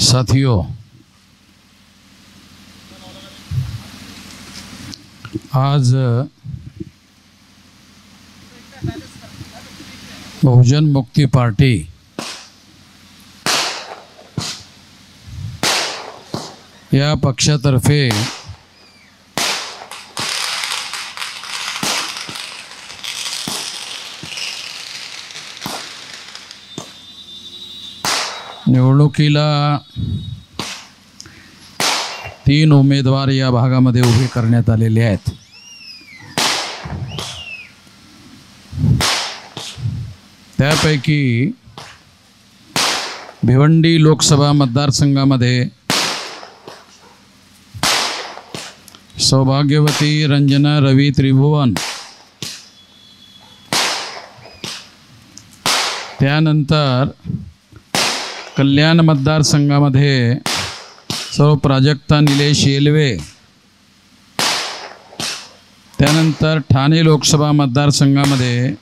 साथियों, आज बहुजन मुक्ति पार्टी या पक्षातर्फे निवडणुकीला 3 उमेदवार या भागामध्ये उभे करण्यात आलेले आहेत। त्यापैकी भिवंडी लोकसभा मतदारसंघामध्ये सौभाग्यवती रंजना रवी त्रिभुवन, त्यानंतर कल्याण मतदारसंघामध्ये सौ प्राजक्ता निलेश येलवे, त्यानंतर ठाणे लोकसभा मतदारसंघामध्ये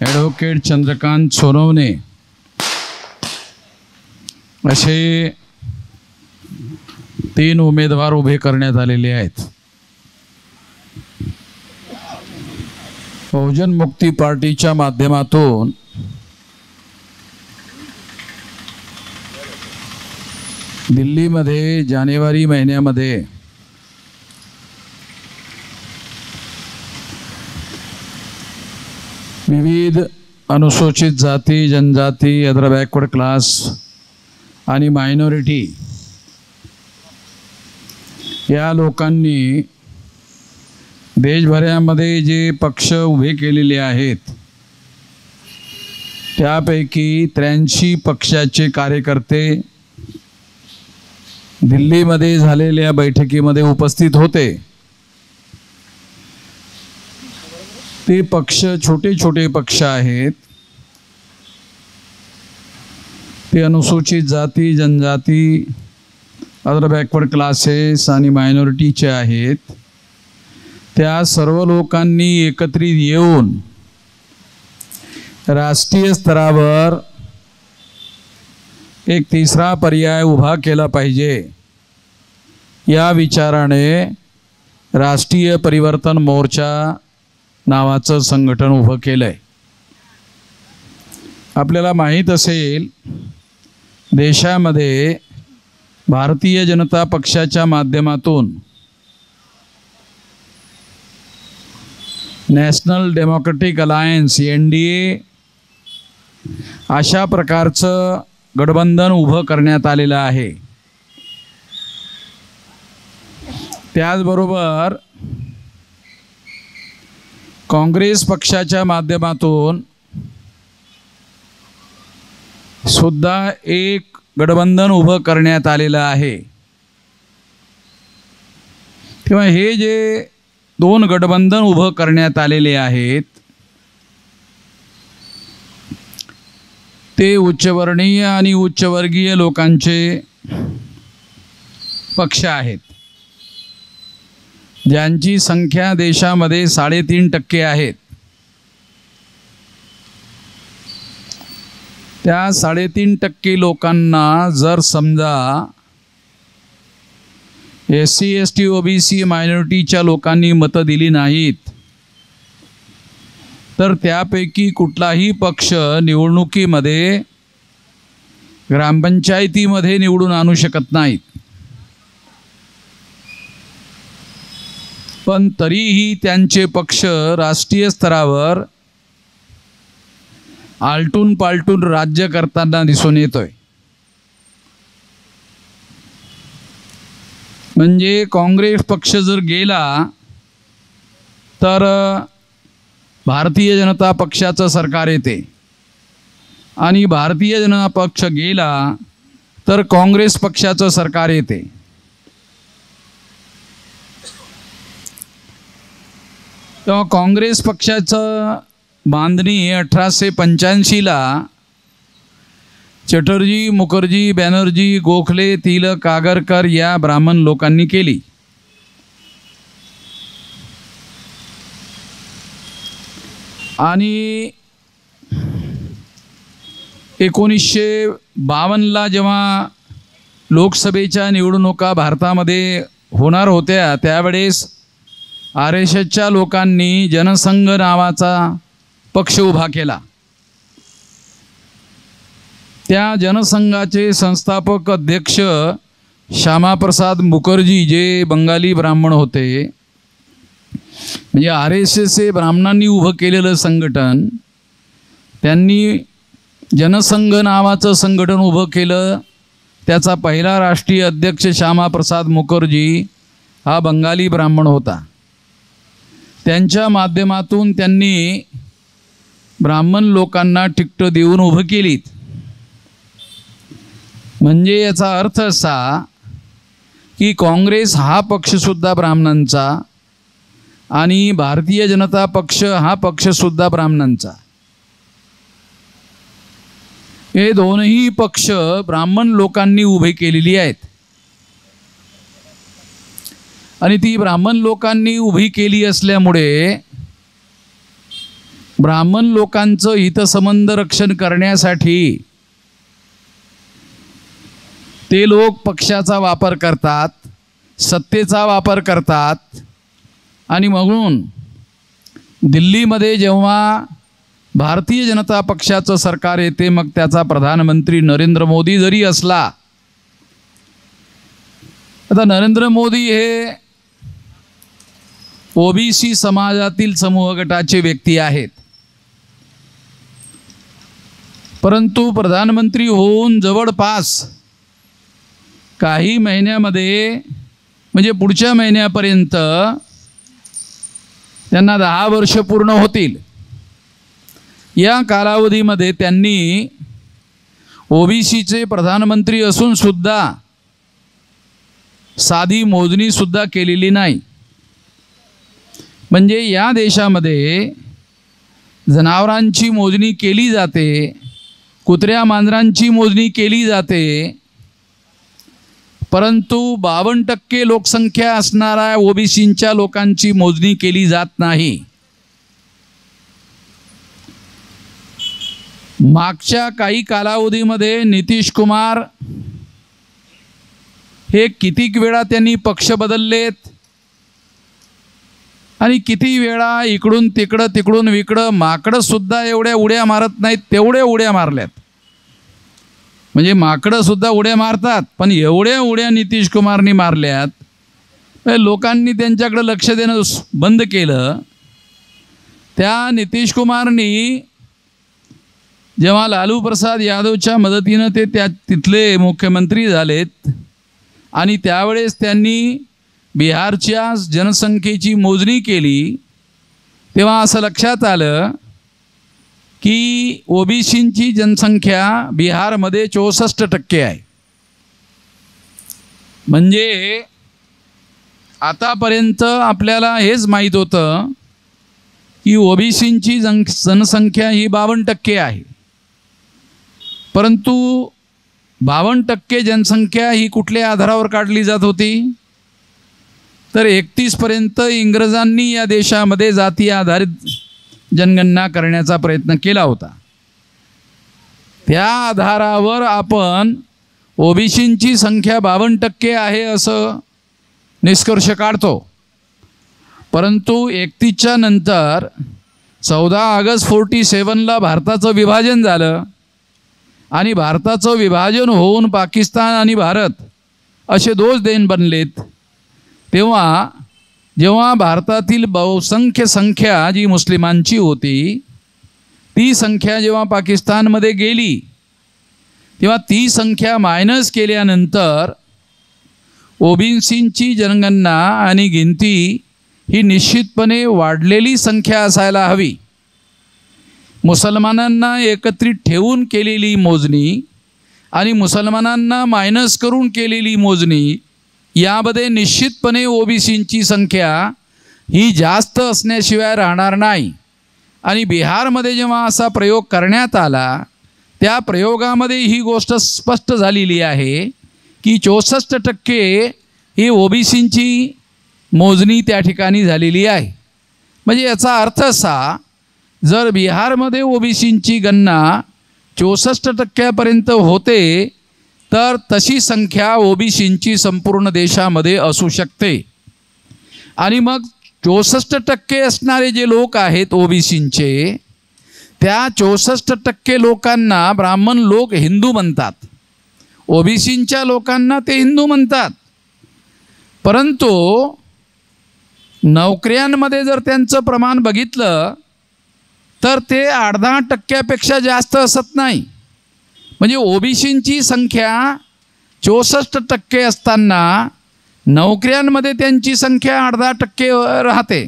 ॲडव्होकेट चंद्रकांत सोनवणे असे 3 उमेदवार उभे करण्यात आलेले आहेत। बहुजन मुक्ती पार्टीच्या माध्यमातून दिल्लीमध्ये जानेवारी महिन्यामध्ये विविध अनुसूचित जाती, जनजाती, अदर बॅकवर्ड क्लास आणि मायनॉरिटी या लोकांनी देशभरामध्ये जे पक्ष उभे केलेले आहेत त्यापैकी 83 पक्षाचे कार्यकर्ते दिल्लीमध्ये झालेल्या बैठकीमध्ये उपस्थित होते। ते पक्ष छोटे छोटे पक्ष आहेत। ते अनुसूचित जाती, जनजाती, अदर बॅकवर्ड क्लासेस आणि मायनॉरिटीचे आहेत। त्या सर्व लोकांनी एकत्रित येऊन राष्ट्रीय स्तरावर एक तिसरा पर्याय उभा केला पाहिजे या विचाराने राष्ट्रीय परिवर्तन मोर्चा नावाचं संघटन उभं केलंय। आपल्याला माहीत असेल, देशामध्ये भारतीय जनता पक्षाच्या माध्यमातून नॅशनल डेमोक्रेटिक अलायन्स NDA अशा प्रकारचं गठबंधन उभं करण्यात आलेलं आहे। त्याचबरोबर काँग्रेस पक्षाच्या माध्यमातून सुद्धा एक गठबंधन उभं करण्यात आलेलं आहे। तेव्हा हे जे 2 गठबंधन उभं करण्यात आलेले आहेत ते उच्चवर्णीय आणि उच्चवर्गीय लोकांचे पक्ष आहेत, ज्यांची संख्या देशामध्ये 3.5% आहेत। त्या 3.5% लोकांना जर समजा SC ST OBC मायनॉरिटीच्या लोकांनी मतं दिली नाहीत तर त्यापैकी कुठलाही पक्ष निवडणुकीमध्ये ग्रामपंचायतीमध्ये निवडून आणू शकत नाहीत। पण तरीही त्यांचे पक्ष राष्ट्रीय स्तरावर आलटून पालटून राज्य करताना दिसून येतोय। म्हणजे काँग्रेस पक्ष जर गेला तर भारतीय जनता पक्षाचं सरकार येते आणि भारतीय जनता पक्ष गेला तर काँग्रेस पक्षाचं सरकार येते। तेव्हा काँग्रेस पक्षाचं बांधणी 1885ला चटर्जी, मुखर्जी, बॅनर्जी, गोखले, तिलक, आगरकर या ब्राह्मण लोकांनी केली। आणि 1952ला जेव्हा लोकसभेच्या निवडणुका भारतामध्ये होणार होत्या त्यावेळेस RSSच्या लोकांनी जनसंघ नावाचा पक्ष उभा केला. त्या जनसंघाचे संस्थापक अध्यक्ष श्यामाप्रसाद मुखर्जी जे बंगाली ब्राह्मण होते, म्हणजे RSS हे ब्राह्मणांनी उभं केलेलं संघटन, त्यांनी जनसंघ नावाचं संघटन उभं केलं. त्याचा पहिला राष्ट्रीय अध्यक्ष श्यामाप्रसाद मुखर्जी हा बंगाली ब्राह्मण होता. त्यांच्या माध्यमातून त्यांनी ब्राह्मण लोकांना तिकीट देऊन उभं केलीत. म्हणजे याचा अर्थ असा की काँग्रेस हा पक्षसुद्धा ब्राह्मणांचा आणि भारतीय जनता पक्ष हा पक्षसुद्धा ब्राह्मणांचा. हे दोनही पक्ष ब्राह्मण लोकांनी उभे केलेली आहेत आणि ती ब्राह्मण लोकांनी उभी केली असल्यामुळे ब्राह्मण लोकांचं हितसंबंध रक्षण करण्यासाठी ते लोक पक्षाचा वापर करतात, सत्तेचा वापर करतात. आणि म्हणून दिल्लीमध्ये जेव्हा भारतीय जनता पक्षाचं सरकार येते, मग त्याचा प्रधानमंत्री नरेंद्र मोदी जरी असला, आता नरेंद्र मोदी हे OBC समाजातील समूह गटाचे व्यक्ती आहेत, परंतु प्रधानमंत्री होऊन जवळपास काही महिन्यामध्ये, म्हणजे पुढच्या महिन्यापर्यंत त्यांना 10 वर्ष पूर्ण होतील. या कालावधीमध्ये त्यांनी OBCचे प्रधानमंत्री असून सुद्धा साधी मोजणी सुद्धा केलेली नाही. म्हणजे या देशामध्ये जनावरांची मोजणी केली जाते, कुत्र्या मांजरांची मोजणी केली जाते, परंतु 52% लोकसंख्या असणाऱ्या OBCच्या लोकांची मोजणी केली जात नाही. मागच्या काही कालावधीमध्ये नितीश कुमार हे कितीक वेळा त्यांनी पक्ष बदललेत आणि किती वेळा इकडून तिकडं तिकडून इकडं, माकडं सुद्धा एवढ्या उड्या मारत नाहीत तेवढ्या उड्या मारल्यात. म्हणजे माकडं सुद्धा उड्या मारतात, पण एवढ्या उड्या नितीश कुमारनी मारल्यात लोकांनी त्यांच्याकडे लक्ष देणं बंद केलं. त्या नितीश कुमारनी जेव्हा लालू प्रसाद यादवच्या मदतीनं ते तिथले मुख्यमंत्री झालेत आणि त्यावेळेस त्यांनी बिहारच्या जनसंख्येची मोजणी केली, तेव्हा असं लक्षात आलं की OBCची जनसंख्या बिहारमध्ये 64% आहे. म्हणजे आतापर्यंत आपल्याला हेच माहीत होतं की OBCची जनसंख्या ही 52% आहे, परंतु 52% जनसंख्या ही कुठल्या आधारावर काढली जात होती, तर 31 पर्यंत इंग्रजांनी या देशामध्ये जाती आधारित जनगणना करण्याचा प्रयत्न केला होता. त्या आधारावर आपण OBCची संख्या 52% आहे असं निष्कर्ष काढतो. परंतु 31च्या नंतर 14 ऑगस्ट 47ला भारताचं विभाजन झालं आणि भारताचं विभाजन होऊन पाकिस्तान आणि भारत असे 2 देश बनलेत. तेव्हा जेव्हा भारतातील बहुसंख्य संख्या जी मुस्लिमांची होती ती संख्या जेव्हा पाकिस्तानमध्ये गेली, तेव्हा ती संख्या मायनस केल्यानंतर OBCची जनगणना आणि गिनती ही निश्चितपणे वाढलेली संख्या असायला हवी. मुसलमानांना एकत्रित ठेवून केलेली मोजणी आणि मुसलमानांना मायनस करून केलेली मोजणी यामध्ये निश्चितपणे OBCची संख्या ही जास्त असण्याशिवाय राहणार नाही. आणि बिहारमध्ये जेव्हा असा प्रयोग करण्यात आला त्या प्रयोगामध्ये ही गोष्ट स्पष्ट झालेली आहे की 64% ही OBCची मोजणी त्या ठिकाणी झालेली आहे. म्हणजे याचा अर्थ असा, जर बिहारमध्ये OBCची गणना 64% होते, तर तशी संख्या ओबीसींची संपूर्ण देशामध्ये असू शकते. आणि मग 64% असणारे जे लोक आहेत ओबीसींचे, त्या 64% लोकांना ब्राह्मण लोक हिंदू म्हणतात, ओबीसींच्या लोकांना ते हिंदू म्हणतात. परंतु नोकऱ्यांमध्ये जर त्यांचं प्रमाण बघितलं तर ते 8-10% जास्त असत नाही. म्हणजे ओबीसींची संख्या 64% असताना नोकऱ्यांमध्ये त्यांची संख्या 8-10% राहते.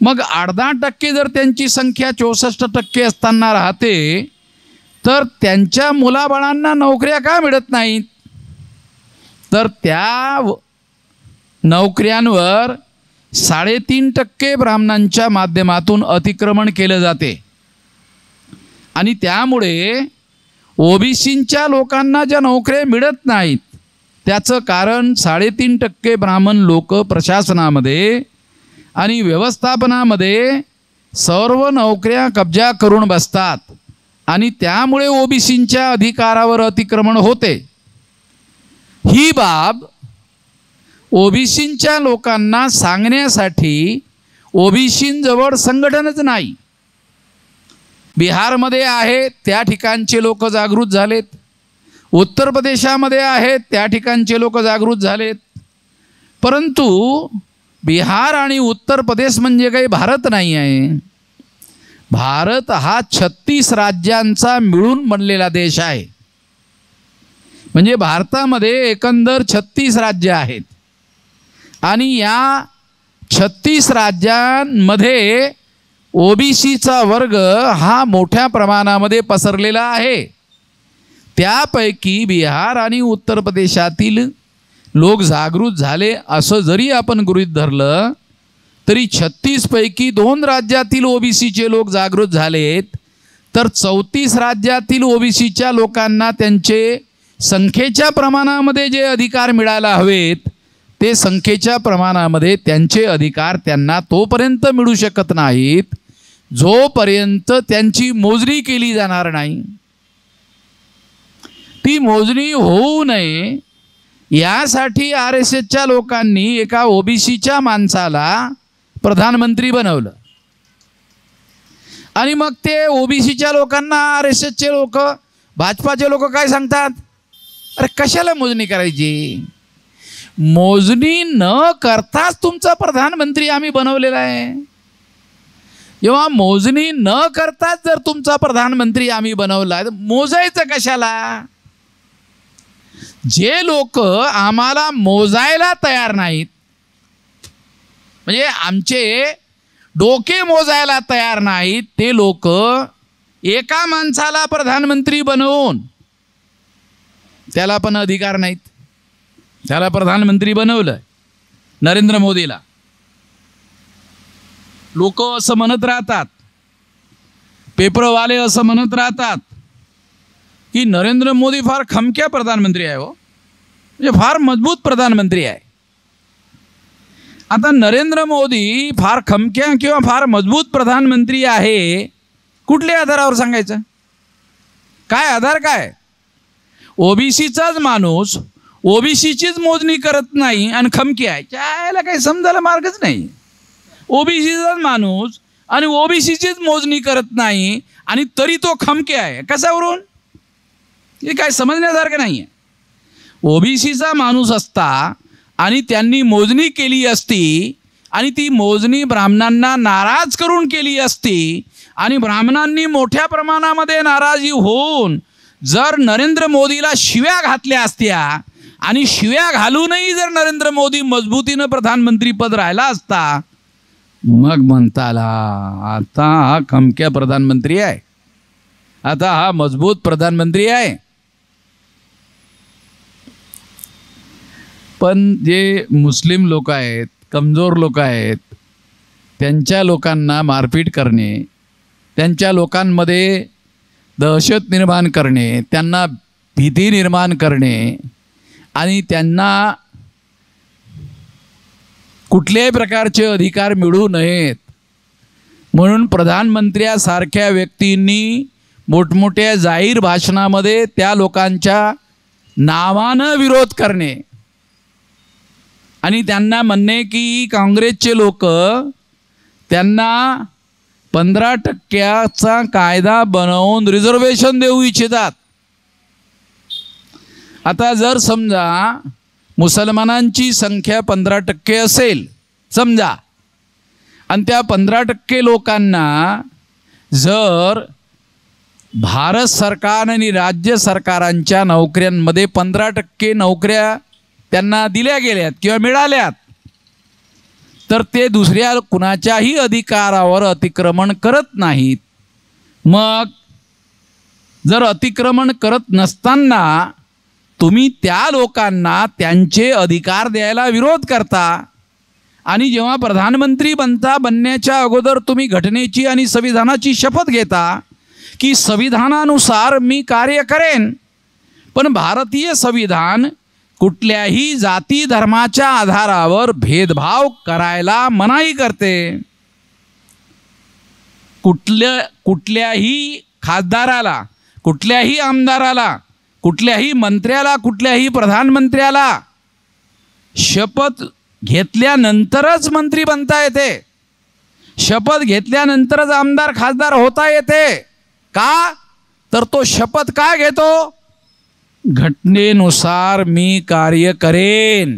मग 8-10% जर त्यांची संख्या 64% असताना राहते, तर त्यांच्या मुलाबाळांना नोकऱ्या का मिळत नाहीत? तर त्या नोकऱ्यांवर 3.5% ब्राह्मणांच्या माध्यमातून अतिक्रमण केलं जाते. आणि त्यामुळे ओबीसींच्या लोकांना ज्या नोकऱ्या मिळत नाहीत, त्याचं कारण 3.5% ब्राह्मण लोक प्रशासनामध्ये आणि व्यवस्थापनामध्ये सर्व नोकऱ्या कब्जा करून बसतात आणि त्यामुळे ओबीसींच्या अधिकारावर अतिक्रमण होते. ही बाब ओबीसींच्या लोकांना सांगण्यासाठी ओबीसींजवळ संघटनच नाही. बिहारमध्ये आहे त्या ठिकाणचे लोक जागृत झालेत, उत्तर प्रदेशामध्ये आहेत त्या ठिकाणचे लोक जागृत झालेत. परंतु बिहार आणि उत्तर प्रदेश म्हणजे काही भारत नाही आहे. भारत हा 36 राज्यांचा मिळून बनलेला देश आहे. म्हणजे भारतामध्ये एकंदर 36 राज्य आहेत आणि या 36 राज्यांमध्ये ओबीसीचा वर्ग हा मोठ्या प्रमाणामध्ये पसरलेला आहे. त्यापैकी बिहार आणि उत्तर प्रदेशातील लोक जागृत झाले असं जरी आपण गृहीत धरलं, तरी 36 पैकी 2 राज्यातील ओबीसीचे लोक जागृत झालेत, तर 34 राज्यातील ओबीसीच्या लोकांना त्यांचे संख्येच्या प्रमाणामध्ये जे अधिकार मिळायला हवेत, ते संख्येच्या प्रमाणामध्ये त्यांचे अधिकार त्यांना तोपर्यंत मिळू शकत नाहीत जोपर्यंत त्यांची मोजणी केली जाणार नाही. ती मोजणी होऊ नये यासाठी RSSच्या लोकांनी एका ओबीसीच्या माणसाला प्रधानमंत्री बनवलं. आणि मग ते ओबीसीच्या लोकांना RSSचे लोक, भाजपाचे लोक काय सांगतात, अरे कशाला मोजणी करायची? मोजणी न करताच तुमचा प्रधानमंत्री आम्ही बनवलेला आहे. जेव्हा मोजणी न करताच जर तुमचा प्रधानमंत्री आम्ही बनवला, मोजायचं कशाला? जे लोक आम्हाला मोजायला तयार नाहीत, म्हणजे आमचे डोके मोजायला तयार नाहीत, ते लोक एका माणसाला प्रधानमंत्री बनवून, त्याला पण अधिकार नाहीत, त्याला प्रधानमंत्री बनवलं नरेंद्र मोदीला. लोक असं म्हणत राहतात, पेपरवाले असं म्हणत राहतात की नरेंद्र मोदी फार खमक्या प्रधानमंत्री आहे, हो, म्हणजे फार मजबूत प्रधानमंत्री आहे. आता नरेंद्र मोदी फार खमक्या किंवा फार मजबूत प्रधानमंत्री आहे, कुठल्या आधारावर सांगायचं? काय आधार? काय? ओबीसीचाच माणूस ओबीसीचीच मोजणी करत नाही आणि खमकी आहे, त्याला काही समजायला मार्गच नाही. ओबीसीचाच माणूस आणि ओबीसीचीच मोजणी करत नाही आणि तरी तो खमके आहे, कशावरून? हे काय समजण्यासारखं नाही आहे. ओबीसीचा माणूस असता आणि त्यांनी मोजणी केली असती आणि ती मोजणी ब्राह्मणांना नाराज करून केली असती आणि ब्राह्मणांनी मोठ्या प्रमाणामध्ये नाराजी होऊन जर नरेंद्र मोदीला शिव्या घातल्या असत्या आणि शिव्या घालूनही जर नरेंद्र मोदी मजबूतीनं प्रधानमंत्री पद राहिला असता, मग म्हणता आला आता हा खमक्या प्रधानमंत्री आहे, आता हा मजबूत प्रधानमंत्री आहे. पण जे मुस्लिम लोक आहेत, कमजोर लोक आहेत, त्यांच्या लोकांना मारपीट करणे, त्यांच्या लोकांमध्ये दहशत निर्माण करणे, त्यांना भीती निर्माण करणे आणि त्यांना कुठल्याही प्रकारचे अधिकार मिळू नयेत म्हणून प्रधानमंत्र्यासारख्या व्यक्तींनी मोठमोठ्या जाहीर भाषणामध्ये त्या लोकांच्या नावानं विरोध करणे आणि त्यांना म्हणणे की काँग्रेसचे लोक त्यांना 15% कायदा बनवून रिझर्वेशन देऊ इच्छितात. आता जर समजा मुसलमानांची संख्या 15% असेल समजा, आणि त्या 15% लोकांना जर भारत सरकार आणि राज्य सरकारांच्या नोकऱ्यांमध्ये 15% नोकऱ्या त्यांना दिल्या गेल्यात किंवा मिळाल्यात, तर ते दुसऱ्या कुणाच्याही अधिकारावर अतिक्रमण करत नाहीत. मग जर अतिक्रमण करत नसताना तुम्ही त्या लोकांना त्यांचे अधिकार द्यायला विरोध करता, आणि जेव्हा प्रधानमंत्री बनण्याच्या अगोदर तुम्ही घटनेची आणि संविधानाची शपथ घेता की संविधानानुसार मी कार्य करेन, पण भारतीय संविधान कुठल्याही जाती धर्माच्या आधारावर भेदभाव करायला मनाई करते. कुठल्याही खासदाराला, कुठल्याही आमदाराला, कुठल्याही मंत्र्याला, कुठल्याही प्रधानमंत्र्याला शपथ घेतल्यानंतरच मंत्री बनता येते. शपथ घेतल्यानंतरच आमदार खासदार होता येते. का? तर तो शपथ का घेतो? घटनेनुसार मी कार्य करेन,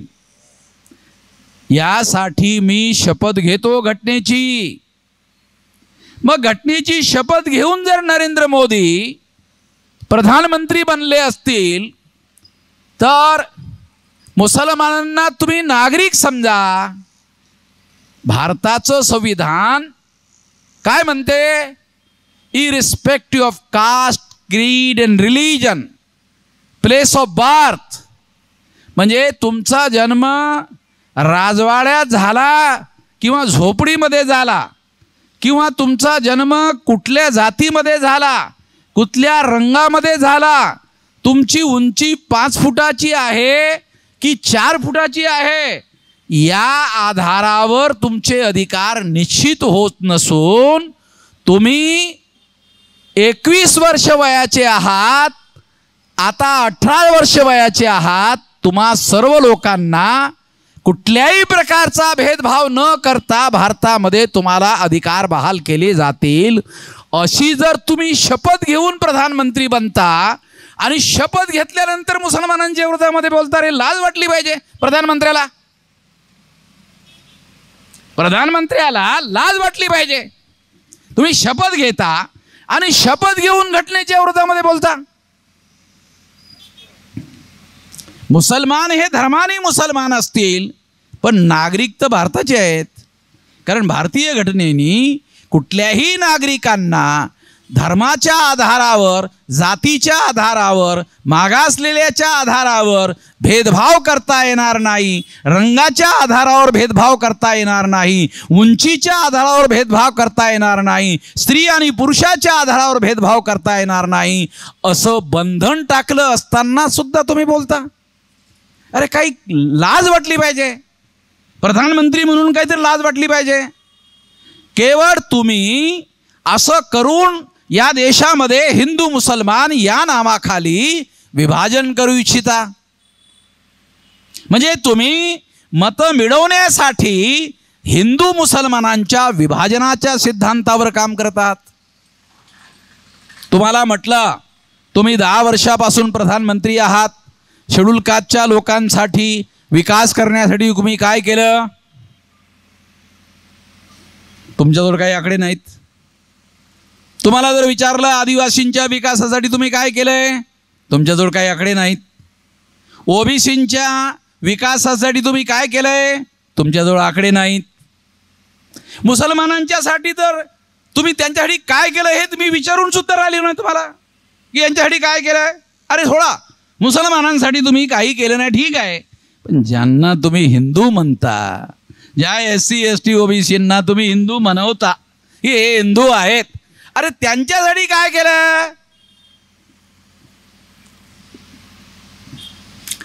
यासाठी मी शपथ घेतो घटनेची. मग घटनेची शपथ घेऊन जर नरेंद्र मोदी प्रधानमंत्री बनले असतील तर मुसलमानांना तुम्ही नागरिक समजा. भारताचं संविधान काय म्हणते? इरिस्पेक्टिव्ह ऑफ कास्ट, क्रीड and religion, place of birth, म्हणजे तुमचा जन्म राजवाड्यात झाला किंवा झोपडीमध्ये झाला, किंवा तुमचा जन्म कुठल्या जातीमध्ये झाला, कुठल्या रंगामध्ये झाला, तुमची उंची 5 फुटाची आहे की 4 फुटाची आहे, या आधारावर तुमचे अधिकार निश्चित होत नसून तुम्ही 21 वर्ष वयाचे आहात, आता 18 वर्ष वयाचे आहात, तुम्हा सर्व लोकांना कुठल्याही प्रकारचा भेदभाव न करता भारतामध्ये तुम्हाला अधिकार बहाल केले जातील. अशी जर तुम्ही शपथ घेऊन प्रधानमंत्री बनता आणि शपथ घेतल्यानंतर मुसलमानांच्या विरोधामध्ये बोलता, रे लाज वाटली पाहिजे प्रधानमंत्र्याला. प्रधानमंत्र्याला लाज वाटली पाहिजे. तुम्ही शपथ घेता आणि शपथ घेऊन घटनेच्या विरोधामध्ये बोलता. मुसलमान हे धर्माने मुसलमान असतील, पण नागरिक तर भारताचे आहेत. कारण भारतीय घटनेने कुठल्याही नागरिकांना धर्माच्या आधारावर, जातीच्या आधारावर, मागासलेल्याच्या आधारावर भेदभाव करता येणार नाही, रंगाच्या आधारावर भेदभाव करता येणार नाही, उंचीच्या आधारावर भेदभाव करता येणार नाही, स्त्री आणि पुरुषाच्या आधारावर भेदभाव करता येणार नाही, असं बंधन टाकलं असताना सुद्धा तुम्ही बोलता. अरे काही लाज वाटली पाहिजे. प्रधानमंत्री म्हणून काहीतरी लाज वाटली पाहिजे. केवळ तुम्ही असं करून या देशामध्ये हिंदू मुसलमान या नावाखाली विभाजन करू इच्छिता. म्हणजे तुम्ही मत मिळवण्यासाठी हिंदू मुसलमानांच्या विभाजनाच्या सिद्धांतावर काम करतात. तुम्हाला म्हटलं तुम्ही 10 वर्षापासून प्रधानमंत्री आहात, शेड्यूल कास्टच्या लोकांसाठी विकास करण्यासाठी तुम्ही काय केलं? तुमच्याजवळ काही आकडे नाहीत. तुम्हाला जर विचारलं आदिवासींच्या विकासासाठी तुम्ही काय केलंय, तुमच्याजवळ काही आकडे नाहीत. ओबीसींच्या विकासासाठी तुम्ही काय केलंय, तुमच्याजवळ आकडे नाहीत. मुसलमानांच्यासाठी तर तुम्ही त्यांच्यासाठी काय केलं हे तुम्ही विचारून सुद्धा राहिले नाही तुम्हाला की यांच्यासाठी काय केलंय. अरे थोडा मुसलमानांसाठी तुम्ही काही केलं नाही ठीक आहे, पण ज्यांना तुम्ही हिंदू म्हणता, ज्या SC ST ओबीसींना तुम्ही हिंदू म्हणवता, हे हिंदू आहेत, अरे त्यांच्यासाठी काय केलं?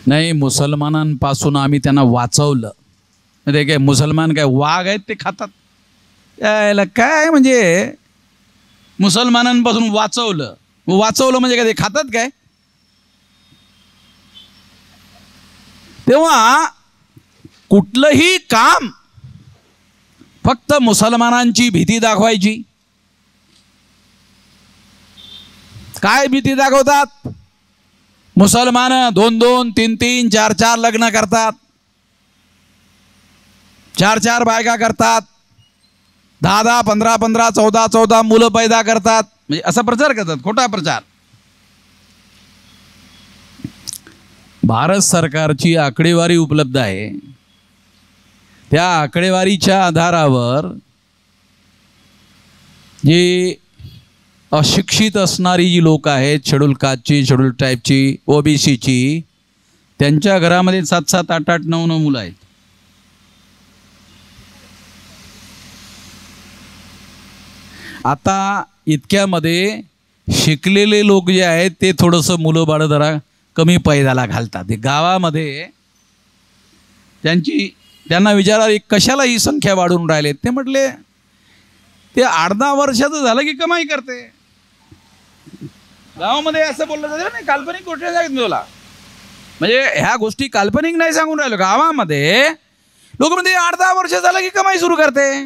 नाही, मुसलमानांपासून आम्ही त्यांना वाचवलं. ते काय मुसलमान काय वाघ आहेत ते खातात? यायला काय म्हणजे मुसलमानांपासून वाचवलं. वाचवलं म्हणजे काय ते खातात काय? तेव्हा कुठलंही काम फक्त मुसलमानांची भीती दाखवायची. काय भीती दाखवतात? मुसलमान 2-2, 3-3, 4-4 लग्न करतात, 4-4 बायका करतात, 10-10, 15-15, 14-14 मुलं पैदा करतात. म्हणजे असा प्रचार करतात, खोटा प्रचार. भारत सरकारची आकडेवारी उपलब्ध आहे. त्या आकडेवारीच्या आधारावर जे अशिक्षित असणारी जी लोक आहेत, शेड्यूल कास्टची, शेड्यूल ट्राईबची, ओबीसीची, त्यांच्या घरामध्ये 7-7, 8-8, 9-9 मुलं आहेत. आता इतक्यामध्ये शिकलेले लोक जे आहेत ते थोडंसं मुलं बाळं जरा कमी पैदाला घालतात. गावामध्ये त्यांना विचारा कशाला ही संख्या वाढून राहिले. ते म्हटले ते 8-10 वर्षाचं झालं की कमाई करते. गावामध्ये असं बोललं जातं नाही, काल्पनिक गोष्टी सांगितलं तुला. म्हणजे ह्या गोष्टी काल्पनिक नाही सांगून राहिलो. गावामध्ये लोक म्हणजे 8-10 वर्ष झालं की कमाई सुरू करते.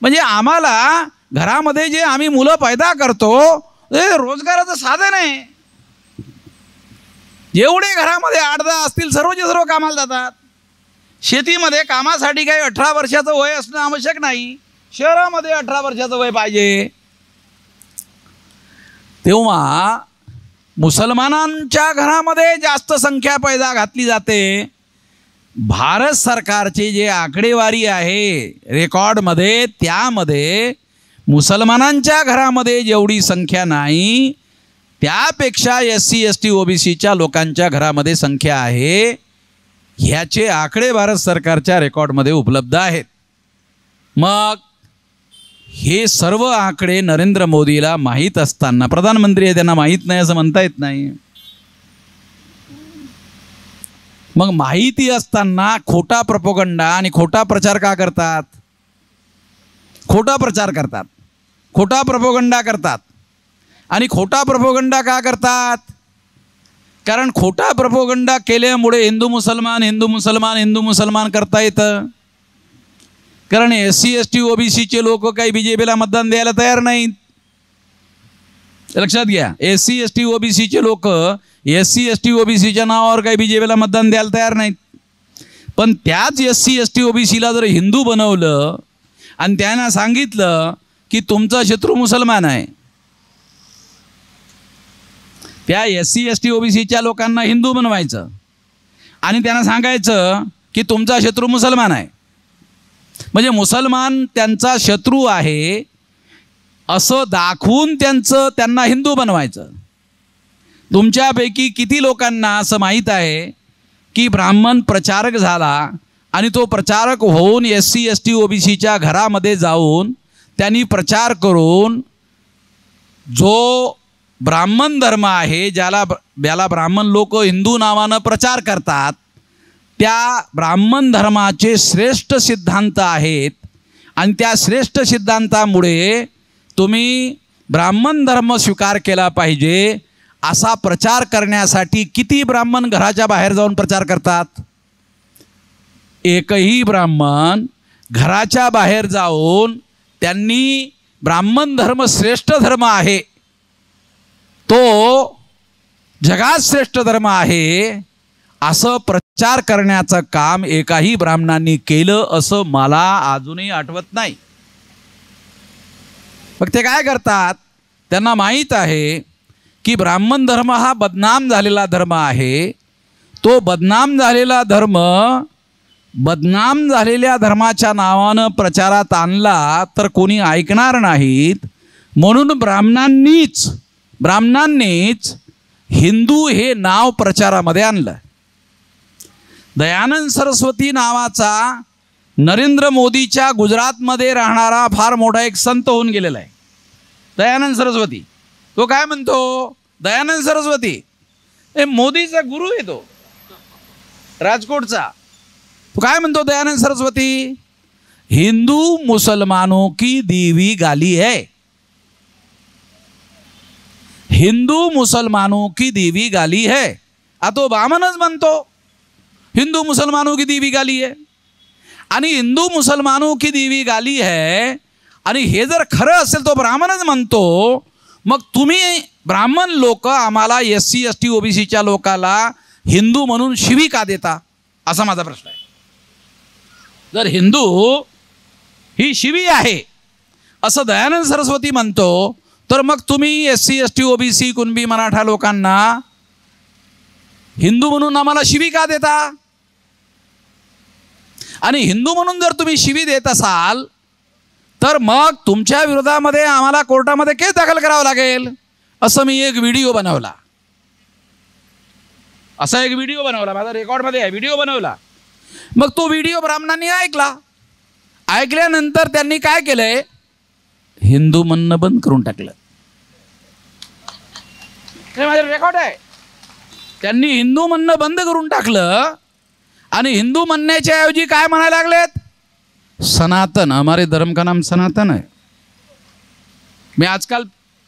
म्हणजे आम्हाला घरामध्ये जे आम्ही मुलं पैदा करतो ते रोजगाराचं साधन आहे. जेवढे घरामध्ये 8-10 असतील सर्वचे सर्व कामाला जातात. शेतीमध्ये कामासाठी काही 18 वर्षाचं वय असणं आवश्यक नाही. शहरामध्ये 18 वर्षाचं वय पाहिजे. तेव्हा मुसलमानांच्या घरामध्ये जास्त संख्या पैदा घातली जाते. भारत सरकारची जे आकडेवारी आहे रेकॉर्डमध्ये, त्यामध्ये मुसलमानांच्या घरामध्ये जेवढी संख्या नाही त्यापेक्षा SC ST OBCच्या लोकांच्या घरामध्ये संख्या आहे. ह्याचे आकडे भारत सरकारच्या रेकॉर्डमध्ये उपलब्ध आहेत. मग हे सर्व आकडे नरेंद्र मोदीला माहीत असताना, प्रधानमंत्री आहे त्यांना माहीत नाही असं म्हणता येत नाही. मग माहिती असताना खोटा प्रोपगंडा आणि खोटा प्रचार का करतात? खोटा प्रचार करतात, खोटा प्रोपगंडा करतात. आणि खोटा प्रोपगंडा का करतात? कारण खोटा प्रोपगंडा केल्यामुळे हिंदू मुसलमान करता येतं. कारण SC ST OBCचे लोक काही BJPला मतदान द्यायला तयार नाहीत. लक्षात घ्या, SC ST OBCचे लोक SC ST OBCच्या नावावर काही BJPला मतदान द्यायला तयार नाहीत. पण त्याच SC ST OBCला जर हिंदू बनवलं आणि त्यांना सांगितलं की तुमचा शत्रू मुसलमान आहे, त्या SC ST OBCच्या लोकांना हिंदू बनवायचं आणि त्यांना सांगायचं की तुमचा शत्रू मुसलमान आहे, म्हणजे मुसलमान त्यांचा शत्रू आहे असं दाखवून त्यांना हिंदू बनवायचं. तुमच्यापैकी किती लोकांना असं माहीत आहे की ब्राह्मण प्रचारक झाला आणि तो प्रचारक होऊन SC ST OBCच्या घरामध्ये जाऊन त्यांनी प्रचार करून जो ब्राह्मण धर्म आहे, ज्याला ब्राह्मण लोक हिंदू नावानं प्रचार करतात, त्या ब्राह्मण धर्माचे श्रेष्ठ सिद्धांत आहेत आणि त्या श्रेष्ठ सिद्धांतामुळे तुम्ही ब्राह्मण धर्म स्वीकार केला पाहिजे असा प्रचार करण्यासाठी किती ब्राह्मण घराच्या बाहेर जाऊन प्रचार करतात? एकही ब्राह्मण घराच्या बाहेर जाऊन त्यांनी ब्राह्मण धर्म श्रेष्ठ धर्म आहे, तो जगात श्रेष्ठ धर्म आहे असं प्रचार करण्याचं काम एकाही ब्राह्मणांनी केलं असं मला अजूनही आठवत नाही. मग ते काय करतात? त्यांना माहीत आहे की ब्राह्मण धर्म हा बदनाम झालेला धर्म आहे. तो बदनाम झालेला धर्म बदनाम झालेल्या धर्माच्या नावानं प्रचारात आणला तर कोणी ऐकणार नाहीत. म्हणून ब्राह्मणांनीच हिंदू हे नाव प्रचारामध्ये आणलं. दयानंद सरस्वती नावाचा नरेंद्र मोदीच्या गुजरातमध्ये राहणारा फार मोठा एक संत होऊन गेलेला आहे, दयानंद सरस्वती. तो काय म्हणतो? दयानंद सरस्वती हे मोदीचा गुरु आहे, तो राजकोटचा. तो काय म्हणतो दयानंद सरस्वती? हिंदू मुसलमानों की दीवी गाली है. हिंदू मुसलमानों की दीवी गाली है. तो बामनच म्हणतो हिंदू मुसलमानों की दीवी गाली है. आणि हिंदू मुसलमानों की दीवी गाली है आणि हे जर खरं असेल तो ब्राह्मणच म्हणतो, मग तुम्ही ब्राह्मण लोक आम्हाला SC ST OBCच्या लोकाला हिंदू म्हणून शिवी का देता, असा माझा प्रश्न आहे. जर हिंदू ही शिवी आहे असं दयानंद सरस्वती म्हणतो, तर मग तुम्ही SC ST OBC Kunbi Maratha लोकांना हिंदू म्हणून आम्हाला शिवी का देता. आणि हिंदू म्हणून जर तुम्ही शिवी देत असाल तर मग तुमच्या विरोधामध्ये आम्हाला कोर्टामध्ये केस दाखल करावं लागेल. असं मी एक व्हिडिओ बनवला, माझा रेकॉर्डमध्ये आहे, व्हिडिओ बनवला. मग तो व्हिडिओ ब्राह्मणांनी ऐकला. ऐकल्यानंतर त्यांनी काय केलंय, हिंदू म्हणणं बंद करून टाकलं. हे माझं रेकॉर्ड आहे. त्यांनी हिंदू म्हणणं बंद करून टाकलं आणि हिंदू म्हणण्याच्या ऐवजी काय म्हणायला लागलेत, सनातन, हमारे धर्म का नाम सनातन है. मी आजकाल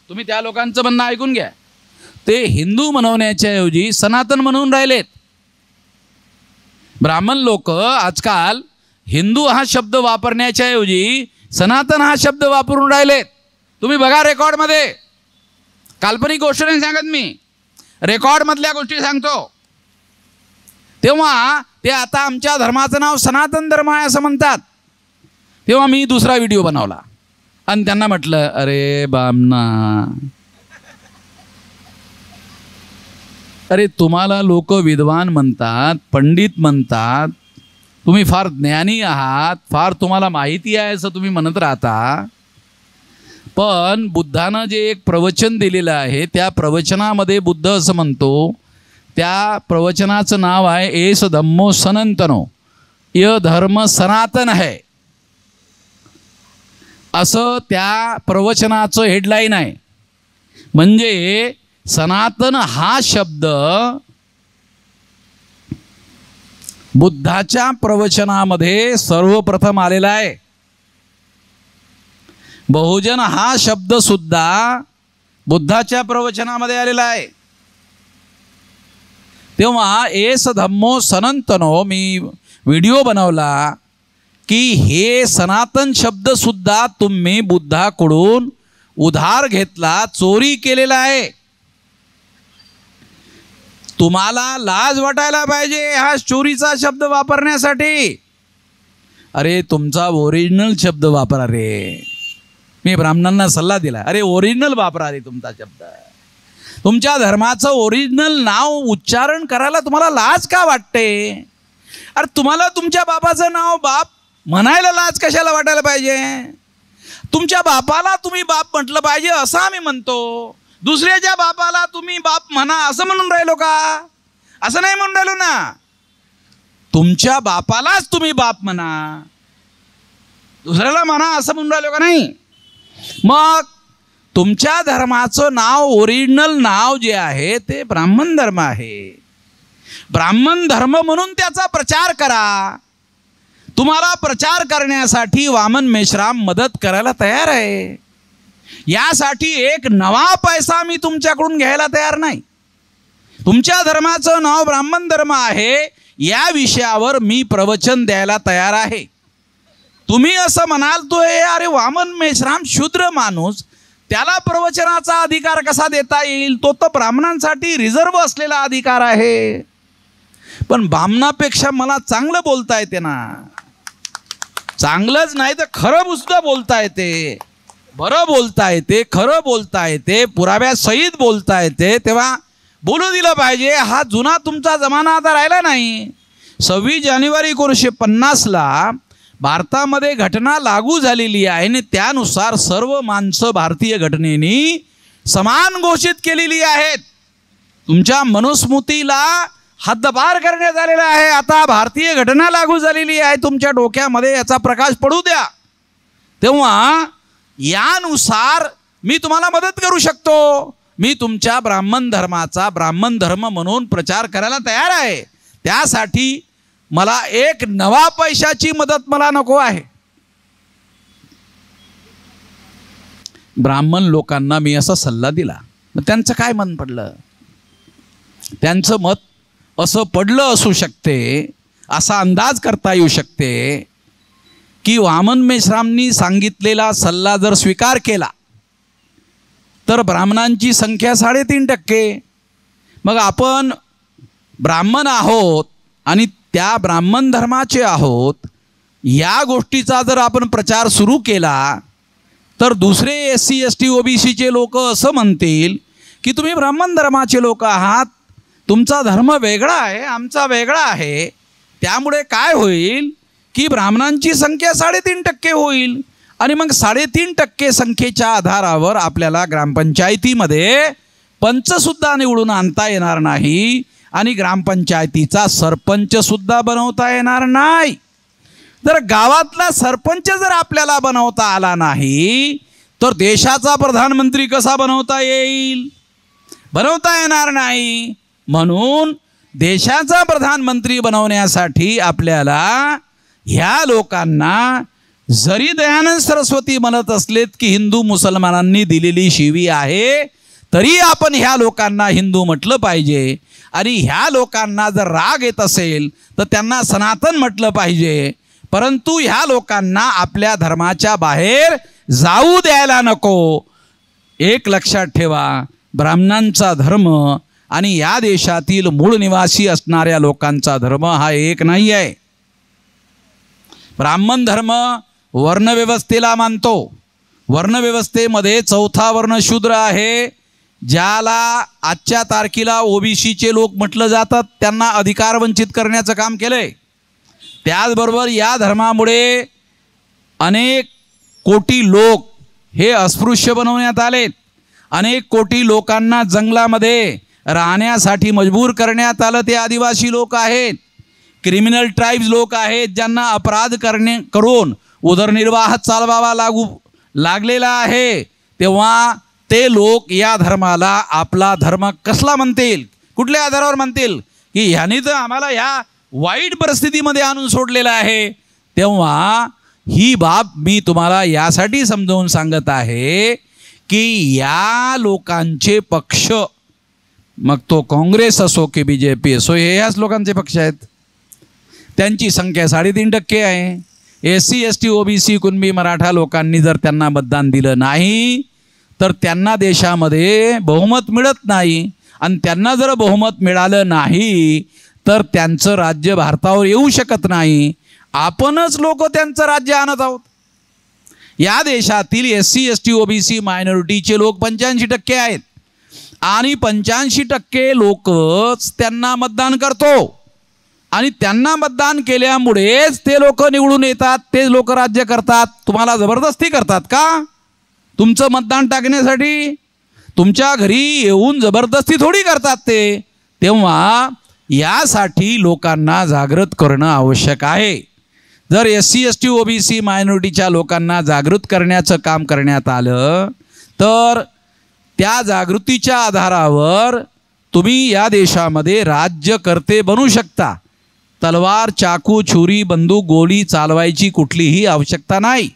तुम्ही त्या लोकांचं म्हणणं ऐकून घ्या, ते हिंदू म्हणवण्याच्या ऐवजी सनातन म्हणून राहिलेत. ब्राह्मण लोक आजकाल हिंदू हा शब्द वापरण्याच्या ऐवजी सनातन हा शब्द वापरून राहिलेत. तुम्ही बघा रेकॉर्डमध्ये, काल्पनिक गोष्ट नाही सांगत मी, रेकॉर्डमधल्या गोष्टी सांगतो. तेव्हा ते आता आमच्या धर्माचं नाव सनातन धर्म आहे असं म्हणतात. तेव्हा मी दुसरा व्हिडिओ बनवला आणि त्यांना म्हटलं, अरे बामना, अरे तुम्हाला लोक विद्वान म्हणतात, पंडित म्हणतात, तुम्ही फार ज्ञानी आहात, फार तुम्हाला माहिती आहे असं तुम्ही म्हणत राहता. पण बुद्धानं जे एक प्रवचन दिलेलं आहे त्या प्रवचनामध्ये बुद्ध असं म्हणतो, त्या प्रवचनाचं नाव आहे एस धम्मो सनातनो, य धर्म सनातन है, असं त्या प्रवचनाचं हेडलाईन आहे. म्हणजे सनातन हा शब्द बुद्धाच्या प्रवचनामध्ये सर्वप्रथम आलेला आहे. बहुजन हा शब्द सुद्धा बुद्धाच्या प्रवचनामध्ये आलेला आहे. तेव्हा एस धम्मो सनातनो मी व्हिडिओ बनवला की हे सनातन शब्द सुद्धा तुम्ही बुद्धाकडून उधार घेतला, चोरी केलेला आहे. तुम्हाला लाज वाटायला पाहिजे हा चोरीचा शब्द वापरण्यासाठी. अरे तुमचा ओरिजिनल शब्द वापरा रे. मी ब्राह्मणांना सल्ला दिला, अरे ओरिजिनल वापरा रे तुमचा शब्द. तुमच्या धर्माचं ओरिजिनल नाव उच्चारण करायला तुम्हाला लाज का वाटते. अरे तुम्हाला तुमच्या बापाचं नाव बाप म्हणायला लाज कशाला वाटायला पाहिजे. तुमच्या बापाला तुम्ही बाप म्हटलं पाहिजे असं आम्ही म्हणतो. दुसऱ्याच्या बापाला तुम्ही बाप म्हणा असं म्हणून राहिलो का, असं नाही म्हणून राहिलो ना. तुमच्या बापालाच तुम्ही बाप म्हणा, दुसऱ्याला म्हणा असं म्हणून राहिलो का नाही. मग तुमच्या धर्माचं नाव, ओरिजिनल नाव जे आहे ते ब्राह्मण धर्म आहे. ब्राह्मण धर्म म्हणून त्याचा प्रचार करा. तुम्हाला प्रचार करण्यासाठी वामन मेश्राम मदत करायला तयार आहे. यासाठी एक नवा पैसा मी तुमच्याकडून घ्यायला तयार नाही. तुमच्या धर्माचं नाव ब्राह्मण धर्म आहे या विषयावर मी प्रवचन द्यायला तयार आहे. तुम्ही असं म्हणाल तो अरे वामन मेश्राम शूद्र माणूस, त्याला प्रवचनाचा अधिकार कसा देता येईल, तो तर ब्राह्मणांसाठी रिझर्व असलेला अधिकार आहे. पण ब्राह्मणापेक्षा मला चांगलं बोलता येते ना. चांगलंच नाही तर खरं सुद्धा बोलता येते, बरं बोलता येते, खरं बोलता येते, पुराव्यासहित बोलता येते. तेव्हा बोलू दिलं पाहिजे. हा जुना तुमचा जमाना आता राहिला नाही. 26 जानेवारी 1950ला भारतामध्ये घटना लागू झालेली आहे आणि त्यानुसार सर्व माणसं भारतीय घटनेने समान घोषित केलेली आहेत. तुमच्या मनुस्मृतीला हद्दपार करण्यात आलेला आहे. आता भारतीय घटना लागू झालेली आहे. तुमच्या डोक्यामध्ये याचा प्रकाश पडू द्या. तेव्हा यानुसार मी तुम्हाला मदत करू शकतो. मी तुमच्या ब्राह्मण धर्माचा ब्राह्मण धर्म म्हणून प्रचार करायला तयार आहे. त्यासाठी मला एक नवा पैशाची मदत मला नको आहे. ब्राह्मण लोकांना मी असा सल्ला दिला मग त्यांचं काय मन पडलं? त्यांचं मत असं पडलं असू शकते, असा अंदाज करता येऊ शकते की वामन मेश्रामांनी सांगितलेला सल्ला जर स्वीकार केला तर ब्राह्मणांची संख्या 3.5%. मग आपण ब्राह्मण आहोत आणि त्या ब्राह्मण धर्माचे आहोत, या गोष्टीचा जर आपण प्रचार सुरू केला तर दुसरे SC ST OBCचे लोक असं म्हणतील की तुम्ही ब्राह्मण धर्माचे लोक आहात, तुमचा धर्म वेगळा आहे, आमचा वेगळा आहे. त्यामुळे काय होईल की ब्राह्मणांची संख्या 3.5% होईल आणि मग 3.5% संख्येच्या आधारावर आपल्याला ग्रामपंचायतीमध्ये पंचसुद्धा निवडून आणता येणार नाही आणि ग्रामपंचायतीचा सरपंचसुद्धा बनवता येणार नाही. जर गावातला सरपंच जर आपल्याला बनवता आला नाही तर देशाचा प्रधानमंत्री कसा बनवता येईल? बनवता येणार नाही. म्हणून देशाचा प्रधानमंत्री बनवण्यासाठी आपल्याला ह्या लोकांना जरी दयानंद सरस्वती म्हणत असलेत की हिंदू मुसलमानांनी दिलेली शिवी आहे, तरी आपण ह्या लोकांना हिंदू म्हटलं पाहिजे. आणि ह्या लोकांना जर राग येत असेल तर त्यांना सनातन म्हटलं पाहिजे. परंतु ह्या लोकांना आपल्या धर्माच्या बाहेर जाऊ द्यायला नको. एक लक्षात ठेवा, ब्राह्मणांचा धर्म आणि या देशातील मूळ निवासी असणाऱ्या लोकांचा धर्म हा एक नाही आहे. ब्राह्मण धर्म वर्णव्यवस्थेला मानतो. वर्णव्यवस्थेमध्ये 4था वर्ण शूद्र आहे, ज्याला आजच्या तारखेला OBCचे लोक म्हटलं जातात. त्यांना अधिकार वंचित करण्याचं काम केलंय. त्याचबरोबर या धर्मामुळे अनेक कोटी लोक हे अस्पृश्य बनवण्यात आलेत. अनेक कोटी लोकांना जंगलामध्ये राहण्यासाठी मजबूर करण्यात आलं. ते आदिवासी लोक आहेत, क्रिमिनल ट्राईब्स लोक आहेत, ज्यांना अपराध करून उदरनिर्वाह चालवावा लागलेला आहे. तेव्हा ते लोक या धर्माला आपला धर्म कसला म्हणतील? कुठल्या आधारावर म्हणतील की ह्यानी तर आम्हाला ह्या वाईट परिस्थितीमध्ये आणून सोडलेलं आहे? तेव्हा ही बाब मी तुम्हाला यासाठी समजावून सांगत आहे की या लोकांचे पक्ष, मग तो काँग्रेस असो की BJP असो, हे याच लोकांचे पक्ष आहेत. त्यांची संख्या 3.5% आहे. SC ST OBC Kunbi Maratha लोकांनी जर त्यांना मतदान दिलं नाही तर त्यांना देशामध्ये बहुमत मिळत नाही. आणि त्यांना जर बहुमत मिळालं नाही तर त्यांचं राज्य भारतावर येऊ शकत नाही. आपणच लोक त्यांचं राज्य आणत आहोत. या देशातील SC ST OBC मायनॉरिटीचे लोक 85% आहेत आणि 85% लोकच त्यांना मतदान करतो. आणि त्यांना मतदान केल्यामुळेच ते लोक निवडून येतात, ते लोक राज्य करतात. तुम्हाला जबरदस्ती करतात का तुमचं मतदान टाकण्यासाठी? तुमच्या घरी येऊन जबरदस्ती थोडी करतात ते. तेव्हा यासाठी लोकांना जागृत करणं आवश्यक आहे. जर SC ST OBC मायनॉरिटीच्या लोकांना जागृत करण्याचं काम करण्यात आलं तर त्या जागृतीच्या आधारावर तुम्ही या देशामध्ये राज्यकर्ते बनू शकता. तलवार, चाकू, छुरी, बंदूक, गोळी चालवायची कुठलीही आवश्यकता नाही.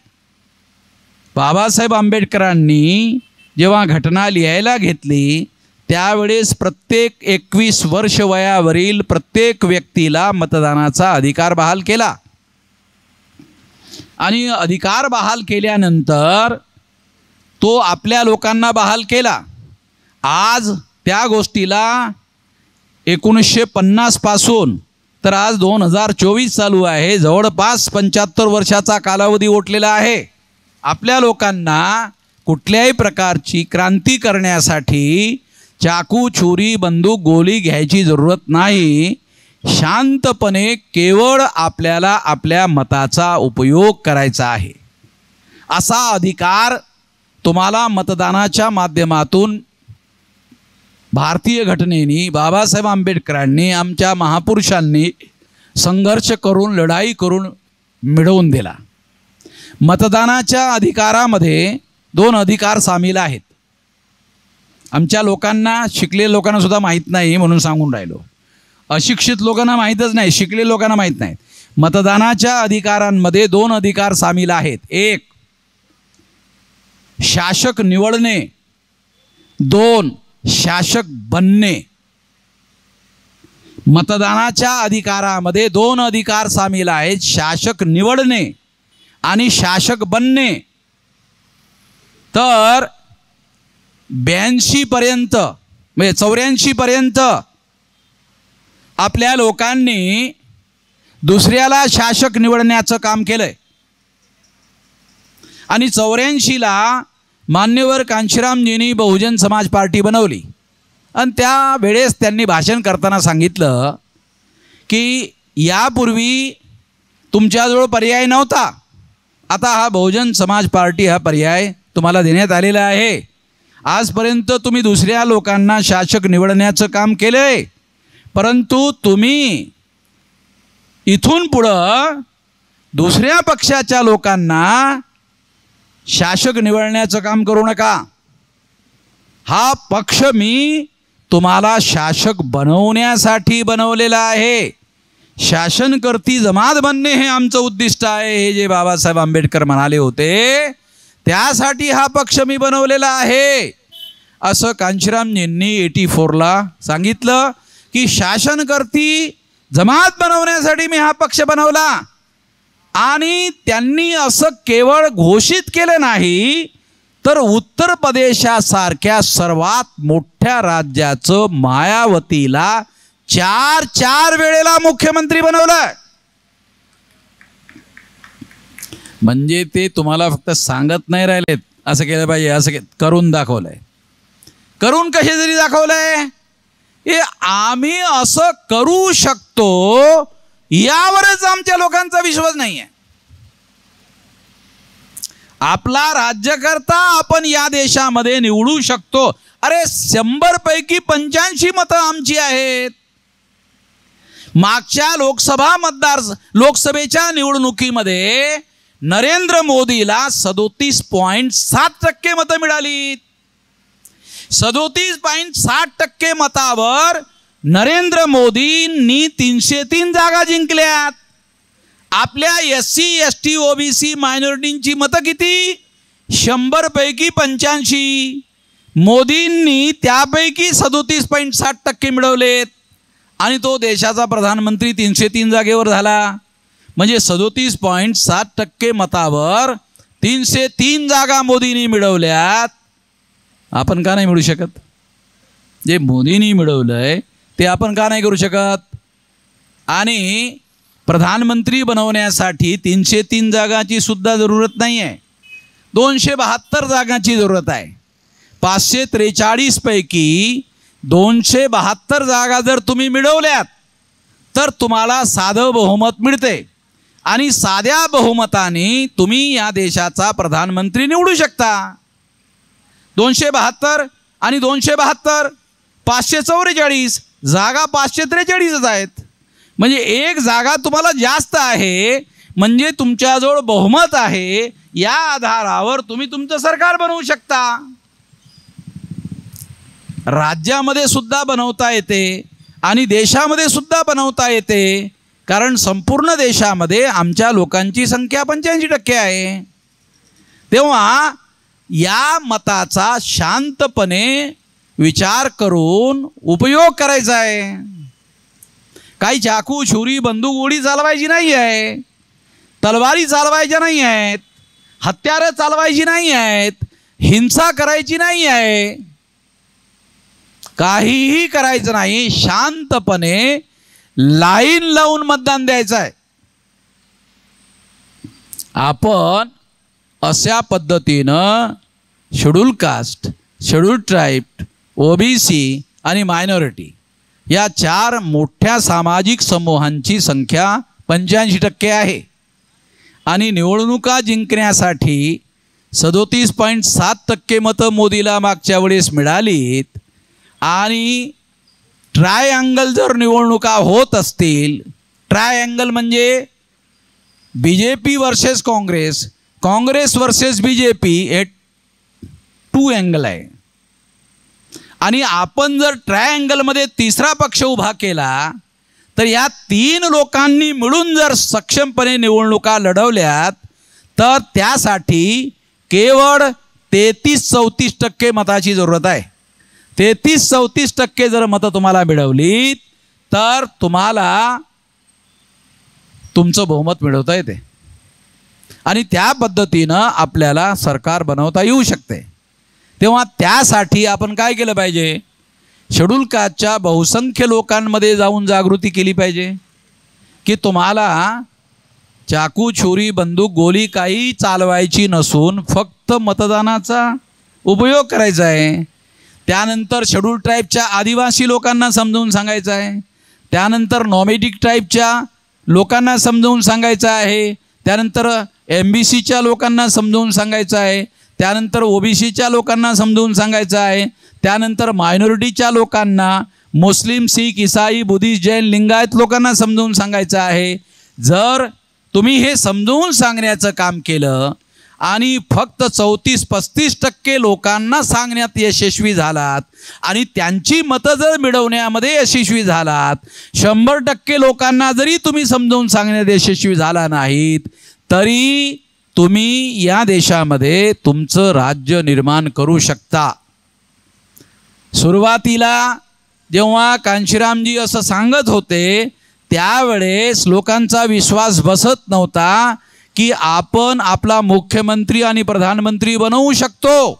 बाबासाहेब आंबेडकरांनी जेव्हा घटना लिहायला घेतली त्यावेळेस प्रत्येक 21 वर्ष वयावरील प्रत्येक व्यक्तीला मतदानाचा अधिकार बहाल केला. आणि अधिकार बहाल केल्यानंतर तो आपल्या लोकांना बहाल केला. आज त्या गोष्टीला 1950 पासून तर आज 2024 चालू आहे. जवळपास 75 वर्षाचा कालावधी ओटलेला आहे. आपल्या लोकांना कुठल्याही प्रकारची क्रांती करण्यासाठी चाकू, छुरी, बंदूक, गोळी घ्यायची जरूरत नाही. शांतपणे केवळ आपल्याला आपल्या मताचा उपयोग करायचा आहे. असा अधिकार तुम्हाला मतदानाच्या माध्यमातून भारतीय घटनेने बाबासाहेब आंबेडकरांनी, आमच्या महापुरुषांनी संघर्ष करून, लढाई करून मिळवून दिला. मतदानाच्या अधिकारामध्ये 2 अधिकार सामील आहेत. आमच्या लोकांना, शिकलेल्या लोकांना सुद्धा माहीत नाही म्हणून सांगून राहिलो. अशिक्षित लोकांना माहीतच नाही, शिकलेल्या लोकांना माहीत नाहीत. मतदानाच्या अधिकारांमध्ये 2 अधिकार सामील आहेत. एक, शासक निवडणे. 2, शासक बनणे. मतदानाच्या अधिकारामध्ये 2 अधिकार सामील आहेत, शासक निवडणे आणि शासक बनणे. तर 82 पर्यंत म्हणजे 84 पर्यंत आपल्या लोकांनी दुसऱ्याला शासक निवडण्याचं काम केलंय आणि 84ला मान्यवर कांशीरामजींनी बहुजन समाज पार्टी बनवली आणि त्या वेळेस त्यांनी भाषण करताना सांगितलं की यापूर्वी तुमच्याजवळ पर्याय नव्हता, आता हा बहुजन समाज पार्टी हा पर्याय तुम्हाला देण्यात आलेला आहे. आजपर्यंत तुम्ही दुसऱ्या लोकांना शासक निवडण्याचं काम केलंय, परंतु तुम्ही इथून पुढं दुसऱ्या पक्षाच्या लोकांना शासक निवडण्याचं काम करू नका. हा पक्ष मी तुम्हाला शासक बनवण्यासाठी बनवलेला आहे. शासनकर्ती जमात बनणे हे आमचं उद्दिष्ट आहे, हे जे बाबासाहेब आंबेडकर म्हणाले होते, त्यासाठी हा पक्ष मी बनवलेला आहे असं कांशीरामजींनी 84ला सांगितलं की शासनकर्ती जमात बनवण्यासाठी मी हा पक्ष बनवला. आणि त्यांनी असं केवळ घोषित केलं नाही, तर उत्तर प्रदेशासारख्या सर्वात मोठ्या राज्याचं मायावतीला 4 वेळेला मुख्यमंत्री बनवलं. म्हणजे ते तुम्हाला फक्त सांगत नाही राहिलेत असं केलं पाहिजे, असं करून दाखवलंय. करून कसे जरी दाखवलंय, हे आम्ही असं करू शकतो यावरच आमच्या लोकांचा विश्वास नाही आहे. आपला राज्यकर्ता आपण या देशामध्ये निवडू शकतो. अरे 100 पैकी 85 मतं आमची आहेत. मागच्या लोकसभेच्या निवडणुकीमध्ये नरेंद्र मोदीला 37.7% मतं मिळाली. 37.7% मतावर नरेंद्र मोदींनी 303 जागा जिंकल्यात. आपल्या SC ST OBC मायनॉरिटींची मतं किती? 100 पैकी 85. मोदींनी त्यापैकी 37.7% मिळवलेत आणि तो देशाचा प्रधानमंत्री 303 जागेवर झाला. म्हणजे 37.7% मतावर 303 जागा मोदींनी मिळवल्यात. आपण का नाही मिळू शकत? जे मोदींनी मिळवलंय ते आपण का नाही करू शकत? आणि प्रधानमंत्री बनवण्यासाठी 303 जागाची सुद्धा जरूरत नाही आहे, 272 जागांची जरूरत आहे. 543 पैकी 272 जागा जर तुम्ही मिळवल्यात तर तुम्हाला साधं बहुमत मिळते आणि साध्या बहुमताने तुम्ही या देशाचा प्रधानमंत्री निवडू शकता. 272 आणि 272 544 जागा 543 आहेत. म्हणजे एक जागा तुम्हाला जास्त आहे, म्हणजे तुमच्याजवळ बहुमत आहे. या आधारावर तुम्ही तुमचं सरकार बनवू शकता. राज्यामध्ये सुद्धा बनवता येते आणि देशामध्ये सुद्धा बनवता येते, कारण संपूर्ण देशामध्ये आमच्या लोकांची संख्या 85% आहे. तेव्हा या मताचा शांतपणे विचार करून उपयोग करायचा आहे. काही चाकू छुरी बंदूक उडी चालवायची नाही आहे, तलवारी चालवायच्या नाही आहेत, हत्यारं चालवायची नाही आहेत, हिंसा करायची नाही आहे, काहीही करायचं नाही. शांतपणे लाईन लावून मतदान द्यायचं आहे. आपण अशा पद्धतीनं schedule caste, schedule tribe, OBC आणि मायनॉरिटी या 4 मोठ्या सामाजिक समूहांची संख्या 85% आहे आणि निवडणुका जिंकण्यासाठी 37.7% मतं मोदीला मागच्या वेळेस मिळालीत. आणि ट्रायअँगल जर निवडणुका होत असतील, ट्रायअँगल म्हणजे BJP versus Congress, Congress versus BJP, हे 2 अँगल आहे. आणि आपण जर ट्रायअँगलमध्ये तिसरा पक्ष उभा केला तर या 3 लोकांनी मिळून जर सक्षमपणे निवडणुका लढवल्यात तर त्यासाठी केवळ 33-34% मताची जरूरत आहे. 33-34% जर मतं तुम्हाला मिळवली तर तुम्हाला तुमचं बहुमत मिळवता येते आणि त्या पद्धतीनं आपल्याला सरकार बनवता येऊ शकते. तेव्हा त्यासाठी आपण काय केलं पाहिजे? शेड्यूल कास्टच्या बहुसंख्य लोकांमध्ये जाऊन जागृती केली पाहिजे की तुम्हाला चाकू, छुरी, बंदूक, गोली काही चालवायची नसून फक्त मतदानाचा उपयोग करायचा आहे. त्यानंतर शेड्यूल ट्राईबच्या आदिवासी लोकांना समजावून सांगायचं आहे. त्यानंतर नॉमेडिक ट्राईबच्या लोकांना समजावून सांगायचं आहे. त्यानंतर MBCच्या लोकांना समजावून सांगायचं आहे. त्यानंतर OBCच्या लोकांना समजावून सांगायचं आहे. त्यानंतर मायनॉरिटीच्या लोकांना, मुस्लिम, शीख, ईसाई, बुद्धिस्ट, जैन, लिंगायत लोकांना समजावून सांगायचं आहे. जर तुम्ही हे समजावून सांगण्याचं काम केलं आणि फक्त 34-35% लोकांना सांगण्यात यशस्वी झालात आणि त्यांची मतं जर मिळवण्यामध्ये यशस्वी झालात, 100% लोकांना जरी तुम्ही समजावून सांगण्यात यशस्वी झाला नाहीत तरी तुम्ही या देशामध्ये तुमचं राज्य निर्माण करू शकता. सुरुवातीला जेव्हा कांशीरामजी असं सांगत होते त्यावेळेस लोकांचा विश्वास बसत नव्हता की आपण आपला मुख्यमंत्री आणि प्रधानमंत्री बनवू शकतो.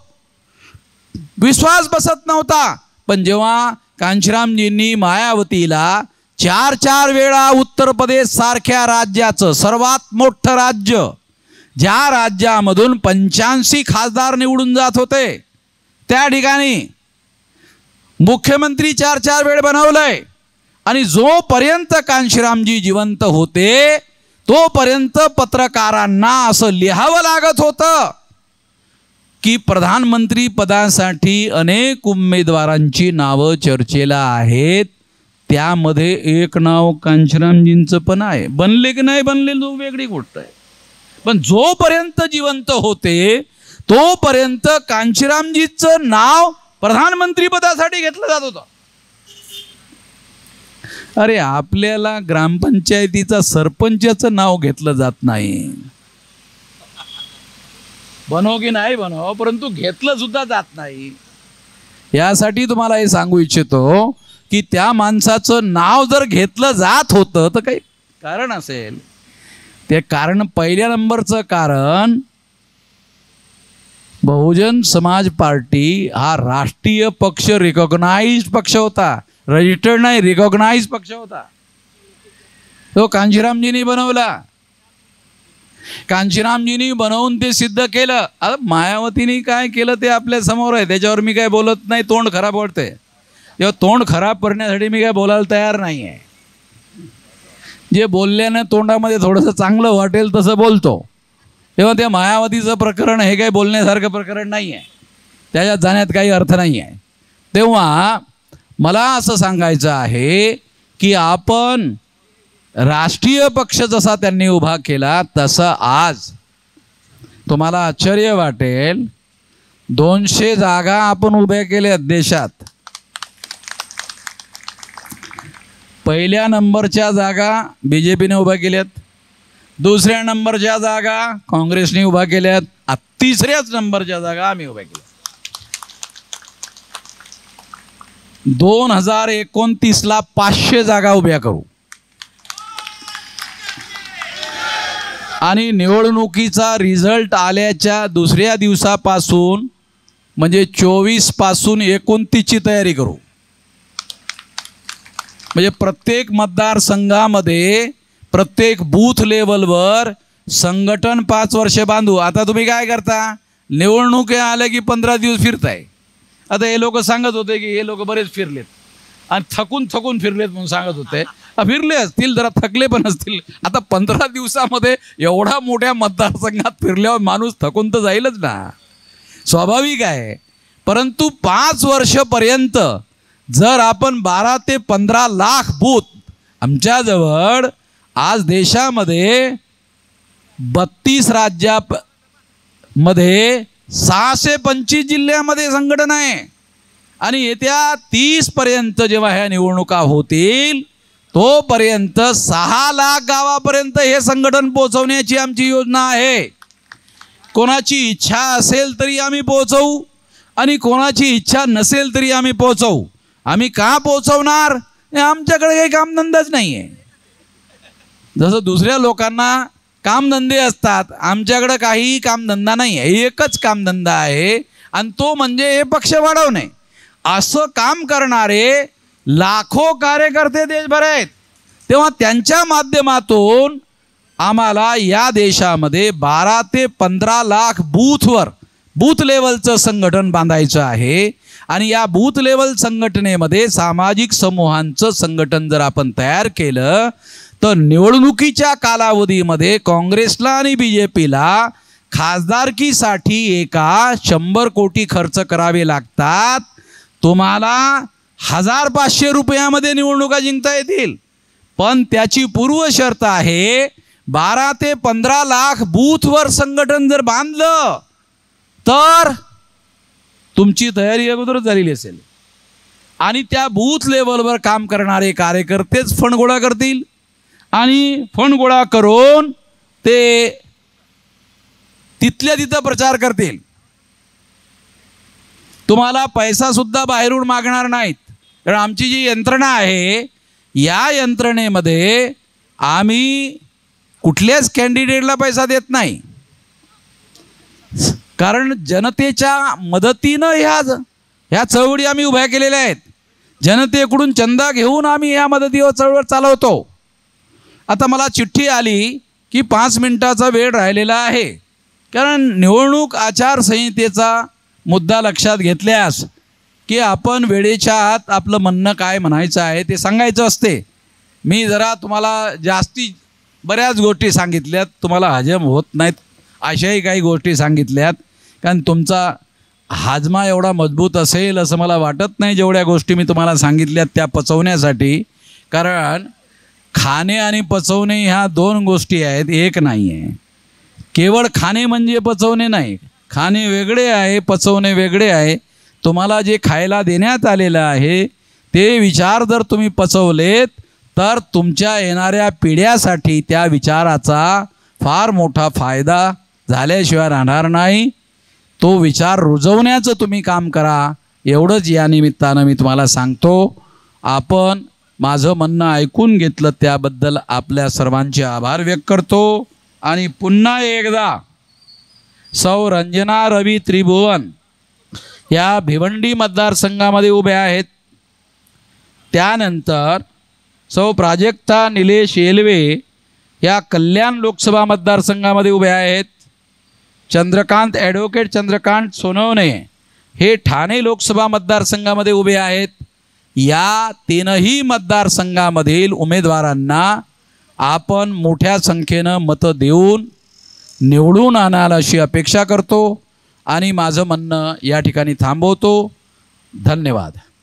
विश्वास बसत नव्हता. पण जेव्हा कांशीरामजींनी मायावतीला 4 वेळा उत्तर प्रदेश सारख्या राज्याचं, सर्वात मोठं राज्य, ज्या राज्यामधून 85 खासदार निवडून जात होते, त्या ठिकाणी मुख्यमंत्री 4 वेळ बनवलंय आणि जोपर्यंत कांशीरामजी जिवंत होते तोपर्यंत पत्रकारांना असं लिहावं लागत होतं की प्रधानमंत्री पदासाठी अनेक उमेदवारांची नावं चर्चेला आहेत, त्यामध्ये एक नाव कांशीरामजींचं पण आहे. बनले की नाही बनले वेगळी गोष्ट आहे, पण जोपर्यंत जिवंत होते तोपर्यंत कांशीरामजींचं नाव प्रधानमंत्री पदासाठी घेतलं जात होतं. अरे आपल्याला ग्रामपंचायतीचा सरपंचाचं नाव घेतलं जात नाही. बनो की नाही बनो, परंतु घेतलं सुद्धा जात नाही. यासाठी तुम्हाला हे सांगू इच्छितो की त्या माणसाचं नाव जर घेतलं जात होतं तर काही कारण असेल. ते कारण, पहिल्या नंबरचं कारण, बहुजन समाज पार्टी हा राष्ट्रीय पक्ष, रिकॉग्नाइज्ड पक्ष होता. रजिस्टर्ड नाही, रिकॉग्नाइज पक्ष होता. तो कांशीरामजींनी बनवला. कांशीरामजींनी बनवून ते सिद्ध केलं. आता मायावतीने काय केलं ते आपल्या समोर आहे, त्याच्यावर मी काय बोलत नाही. तोंड खराब वाटते तेव्हा तोंड खराब करण्यासाठी मी काय बोलायला तयार नाही आहे. जे बोलल्यानं तोंडामध्ये थोडंसं चांगलं वाटेल तसं बोलतो. तेव्हा त्या मायावतीचं प्रकरण हे काही बोलण्यासारखं प्रकरण नाही आहे, त्याच्यात जाण्यात काही अर्थ नाही आहे. तेव्हा मला असं सांगायचं आहे की आपण राष्ट्रीय पक्ष जसा त्यांनी उभा केला तसं आज तुम्हाला आश्चर्य वाटेल 200 जागा आपण उभ्या केल्यात देशात. पहिल्या नंबरच्या जागा BJPने उभ्या केल्यात, दुसऱ्या नंबरच्या जागा काँग्रेसने उभा केल्यात, 3ऱ्याच नंबरच्या जागा आम्ही उभ्या केल्या. 2029ला 500 जागा उभ्या करू आणि निवडणुकीचा रिझल्ट आल्याच्या दुसऱ्या दिवसापासून म्हणजे 24 पासून 29ची तयारी करू. म्हणजे प्रत्येक मतदारसंघामध्ये, प्रत्येक बूथ लेवलवर संघटन 5 वर्ष बांधू. आता तुम्ही काय करता, निवडणूक आल्या की 15 दिवस फिरताय. आता हे लोक सांगत होते की हे लोक बरेच फिरलेत आणि थकून फिरलेत म्हणून सांगत होते. फिरले असतील, जरा थकले पण असतील. आता 15 दिवसामध्ये एवढा मोठ्या मतदारसंघात फिरल्यावर माणूस थकून तर जाईलच ना, स्वाभाविक आहे. परंतु 5 वर्षपर्यंत जर आपण 12 ते 15 लाख बूथ, आमच्याजवळ आज देशामध्ये 32 राज्यामध्ये 625 जिल्ह्यामध्ये संघटना आहे आणि येत्या 30 पर्यंत जेव्हा ह्या निवडणुका होतील तोपर्यंत 6 लाख गावापर्यंत हे संघटन पोहोचवण्याची आमची योजना आहे. कोणाची इच्छा असेल तरी आम्ही पोहोचवू आणि कोणाची इच्छा नसेल तरी आम्ही पोहोचवू. आम्ही का पोहोचवणार? आमच्याकडे काही कामधंदाच नाही आहे. जसं दुसऱ्या लोकांना कामधंदे असतात, आमच्याकडे काही कामधंदा नाही आहे. एकच कामधंदा आहे आणि तो म्हणजे हे पक्ष वाढवणे. असं काम करणारे लाखो कार्यकर्ते देशभर आहेत. तेव्हा त्यांच्या माध्यमातून आम्हाला या देशामध्ये 12 ते 15 लाख बूथ लेवलचं संघटन बांधायचं आहे. आणि या बूथ लेवल संघटनेमध्ये सामाजिक समूहांचं संघटन जर आपण तयार केलं तर निवडणुकीच्या कालावधीमध्ये काँग्रेसला आणि BJPला खासदारकीसाठी एका 100 कोटी खर्च करावे लागतात. तुम्हाला 1500 रुपयामध्ये निवडणुका जिंकता येतील. पण त्याची पूर्व शर्त आहे 12 ते 15 लाख बूथवर संघटन जर बांधलं तर तुमची तयारी अगोदरच झालेली असेल. आणि त्या बूथ लेवलवर काम करणारे कार्यकर्तेच फंड गोळा करतील आणि फंड गोळा करून ते तिथल्या तिथं प्रचार करतील. तुम्हाला पैसा सुद्धा बाहेरून मागणार नाहीत. कारण आमची जी यंत्रणा आहे या यंत्रणेमध्ये आम्ही कुठल्याच कॅन्डिडेटला पैसा देत नाही. कारण जनतेच्या मदतीनं ह्या चळवळी आम्ही उभ्या केलेल्या आहेत. जनतेकडून चंदा घेऊन आम्ही ह्या मदतीवर चळवळ चालवतो. आता मला चिठ्ठी आली की 5 मिनिटाचा वेळ राहिलेला आहे. कारण निवडणूक आचारसंहितेचा मुद्दा लक्षात घेतल्यास की आपण वेळेच्या आत आपलं म्हणणं काय म्हणायचं आहे ते सांगायचं असते. मी जरा तुम्हाला बऱ्याच गोष्टी सांगितल्यात, तुम्हाला हजम होत नाहीत अशाही काही गोष्टी सांगितल्यात. कारण तुमचा हाजमा एवढा मजबूत असेल असं मला वाटत नाही जेवढ्या गोष्टी मी तुम्हाला सांगितल्यात त्या पचवण्यासाठी. कारण खाणे आणि पचवणे ह्या 2 गोष्टी आहेत, एक नाही आहे. केवळ खाणे म्हणजे पचवणे नाही. खाणे वेगळे आहे, पचवणे वेगळे आहे. तुम्हाला जे खायला देण्यात आलेलं आहे ते विचार जर तुम्ही पचवलेत तर तुमच्या येणाऱ्या पिढ्यासाठी त्या विचाराचा फार मोठा फायदा झाल्याशिवाय राहणार नाही. तो विचार रुजवण्याचं तुम्ही काम करा, एवढंच या निमित्तानं मी तुम्हाला सांगतो. आपण माझं म्हणणं ऐकून घेतलं त्याबद्दल आपल्या सर्वांचे आभार व्यक्त करतो. आणि पुन्हा एकदा सौ रंजना रवी त्रिभुवन या भिवंडी मतदारसंघामध्ये उभ्या आहेत. त्यानंतर सौ प्राजक्ता निलेश येलवे या कल्याण लोकसभा मतदारसंघामध्ये उभे आहेत. ॲडव्होकेट चंद्रकांत सोनवणे हे ठाणे लोकसभा मतदारसंघामध्ये उभे आहेत. या 3ही मतदारसंघामधील उमेदवारांना आपण मोठ्या संख्येनं मतं देऊन निवडून आणाल अशी अपेक्षा करतो आणि माझं म्हणणं या ठिकाणी थांबवतो. धन्यवाद.